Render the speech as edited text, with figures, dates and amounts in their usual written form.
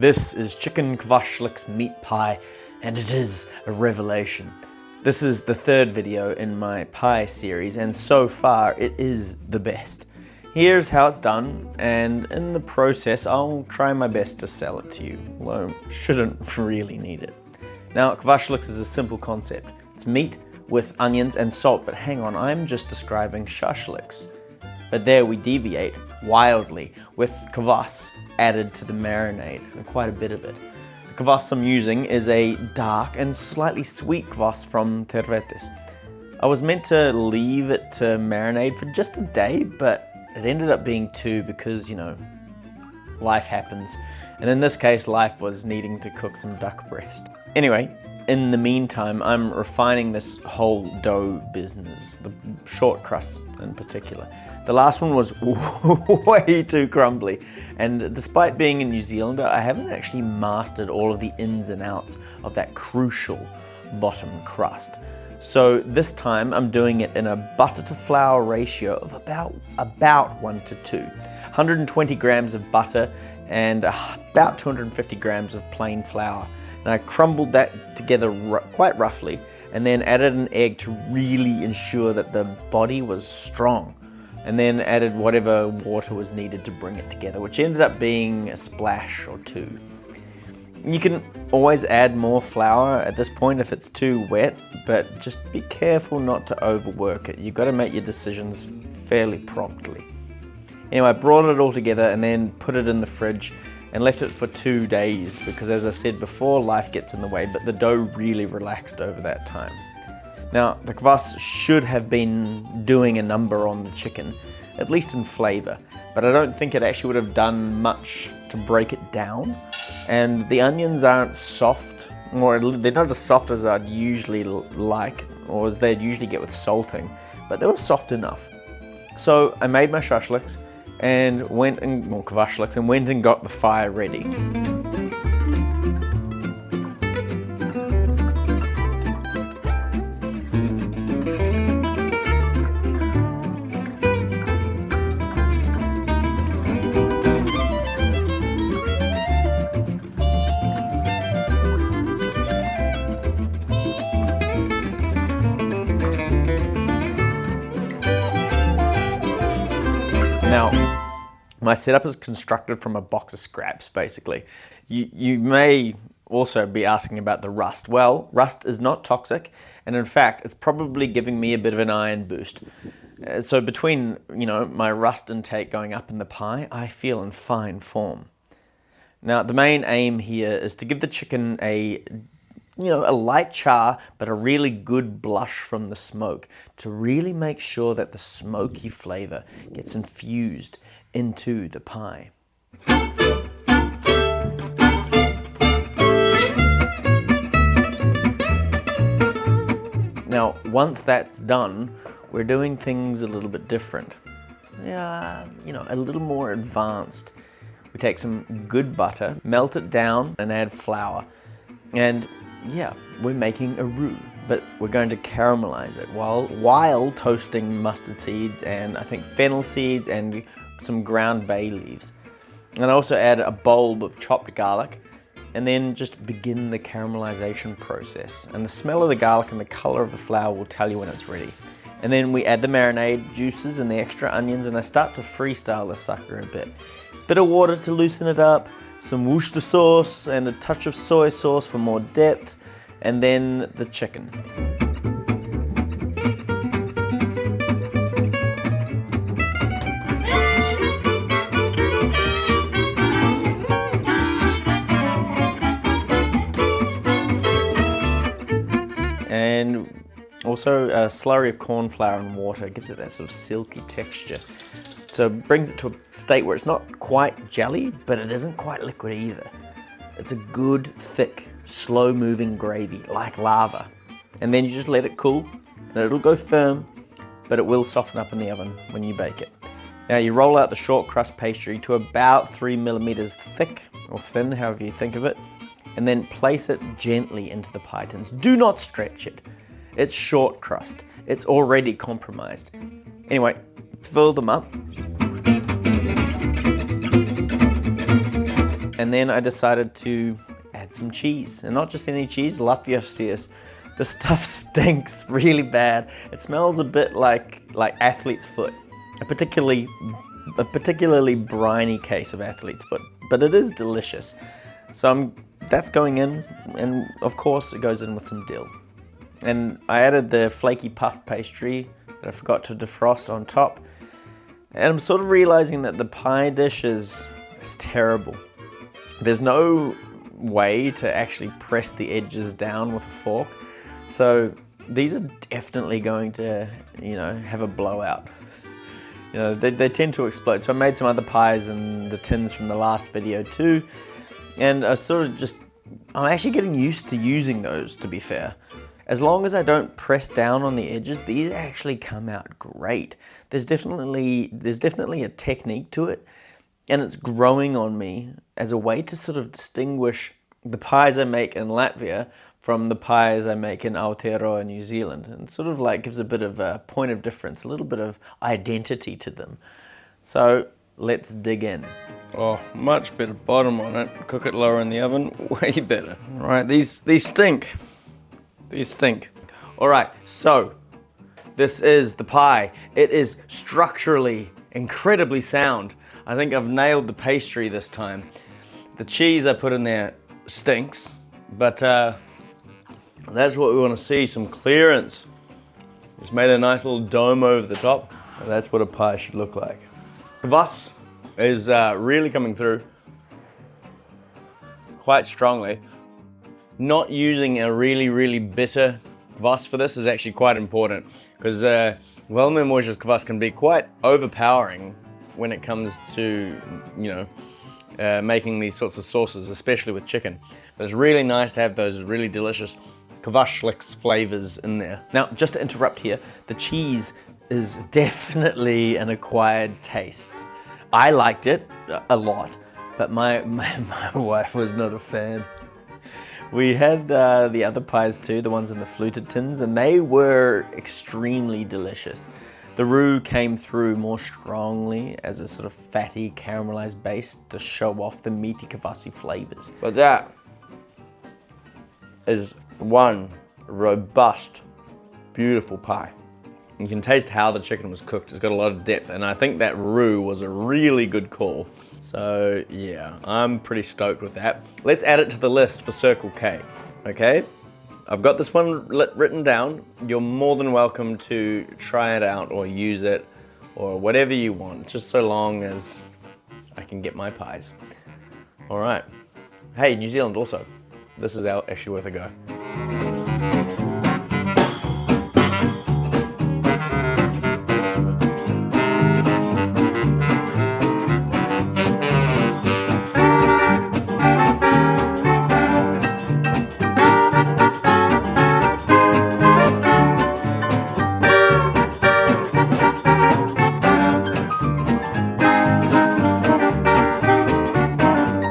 This is chicken Kvasšliks meat pie, and it is a revelation. This is the third video in my pie series, and so far it is the best. Here's how it's done, and in the process I'll try my best to sell it to you, although I shouldn't really need it. Now, Kvasšliks is a simple concept. It's meat with onions and salt, but hang on, I'm just describing Šašliks. But there we deviate wildly with kvass added to the marinade, and quite a bit of it. The kvass I'm using is a dark and slightly sweet kvass from Tervetes. I was meant to leave it to marinate for just a day, but it ended up being 2 because, you know, life happens. And in this case, life was needing to cook some duck breast. Anyway, in the meantime, I'm refining this whole dough business, the shortcrust in particular. The last one was way too crumbly, and despite being a New Zealander, I haven't actually mastered all of the ins and outs of that crucial bottom crust. So this time I'm doing it in a butter to flour ratio of about 1:2. 120 grams of butter and about 250 grams of plain flour. And I crumbled that together quite roughly, and then added an egg to really ensure that the body was strong. And then added whatever water was needed to bring it together, which ended up being a splash or 2. You can always add more flour at this point if it's too wet, but just be careful not to overwork it. You've got to make your decisions fairly promptly. Anyway, I brought it all together and then put it in the fridge and left it for 2 days because, as I said before, life gets in the way, but the dough really relaxed over that time. Now, the kvass should have been doing a number on the chicken, at least in flavour, but I don't think it actually would have done much to break it down. And the onions aren't soft, or they're not as soft as I'd usually like, or as they'd usually get with salting, but they were soft enough. So I made my Šašliks and Kvasšliks, and went and got the fire ready. Now, my setup is constructed from a box of scraps, basically. You may also be asking about the rust. Well, rust is not toxic, and in fact, it's probably giving me a bit of an iron boost. So between, my rust intake going up in the pie, I feel in fine form. Now, the main aim here is to give the chicken a light char, but a really good blush from the smoke to really make sure that the smoky flavor gets infused into the pie. Now, once that's done, we're doing things a little bit different. A little more advanced. We take some good butter, melt it down, and add flour. And we're making a roux, but we're going to caramelize it while toasting mustard seeds and I think fennel seeds and some ground bay leaves. And I also add a bulb of chopped garlic, and then just begin the caramelization process. And the smell of the garlic and the color of the flour will tell you when it's ready. And then we add the marinade juices and the extra onions, and I start to freestyle the sucker a bit. Bit of water to loosen it up, some Worcester sauce and a touch of soy sauce for more depth, and then the chicken. And also a slurry of corn flour and water. It gives it that sort of silky texture. So it brings it to a state where it's not quite jelly, but it isn't quite liquid either. It's a good, thick, slow-moving gravy, like lava. And then you just let it cool, and it'll go firm, but it will soften up in the oven when you bake it. Now you roll out the short crust pastry to about 3 millimeters thick, or thin, however you think of it, and then place it gently into the pie tins. Do not stretch it. It's short crust. It's already compromised. Anyway, fill them up. And then I decided to add some cheese, and not just any cheese, Latvia cheese. The stuff stinks really bad. It smells a bit like athlete's foot, a particularly briny case of athlete's foot, but it is delicious. So that's going in, and of course it goes in with some dill. And I added the flaky puff pastry that I forgot to defrost on top. And I'm sort of realizing that the pie dish is terrible. There's no way to actually press the edges down with a fork. So these are definitely going to, have a blowout. They tend to explode. So I made some other pies in the tins from the last video too. And I'm actually getting used to using those, to be fair. As long as I don't press down on the edges, these actually come out great. There's definitely a technique to it, and it's growing on me as a way to sort of distinguish the pies I make in Latvia from the pies I make in Aotearoa, New Zealand, and sort of like gives a bit of a point of difference, a little bit of identity to them. So let's dig in. Oh, much better bottom on it. Cook it lower in the oven, way better. All right, these stink. These stink. All right, so this is the pie. It is structurally incredibly sound. I think I've nailed the pastry this time. The cheese I put in there stinks, but that's what we want to see, some clearance. Just made a nice little dome over the top. That's what a pie should look like. Kvass is really coming through quite strongly. Not using a really bitter kvass for this is actually quite important, because veľmi možas kvass can be quite overpowering when it comes to, making these sorts of sauces, especially with chicken. But it's really nice to have those really delicious Kvasšliks flavors in there. Now, just to interrupt here, the cheese is definitely an acquired taste. I liked it a lot, but my wife was not a fan. We had the other pies too, the ones in the fluted tins, and they were extremely delicious. The roux came through more strongly as a sort of fatty caramelized base to show off the meaty kvassy flavors. But that is one robust, beautiful pie. You can taste how the chicken was cooked. It's got a lot of depth, and I think that roux was a really good call. So yeah, I'm pretty stoked with that. Let's add it to the list for Circle K, okay? I've got this one written down. You're more than welcome to try it out or use it or whatever you want, just so long as I can get my pies. All right. Hey, New Zealand also. This is actually worth a go.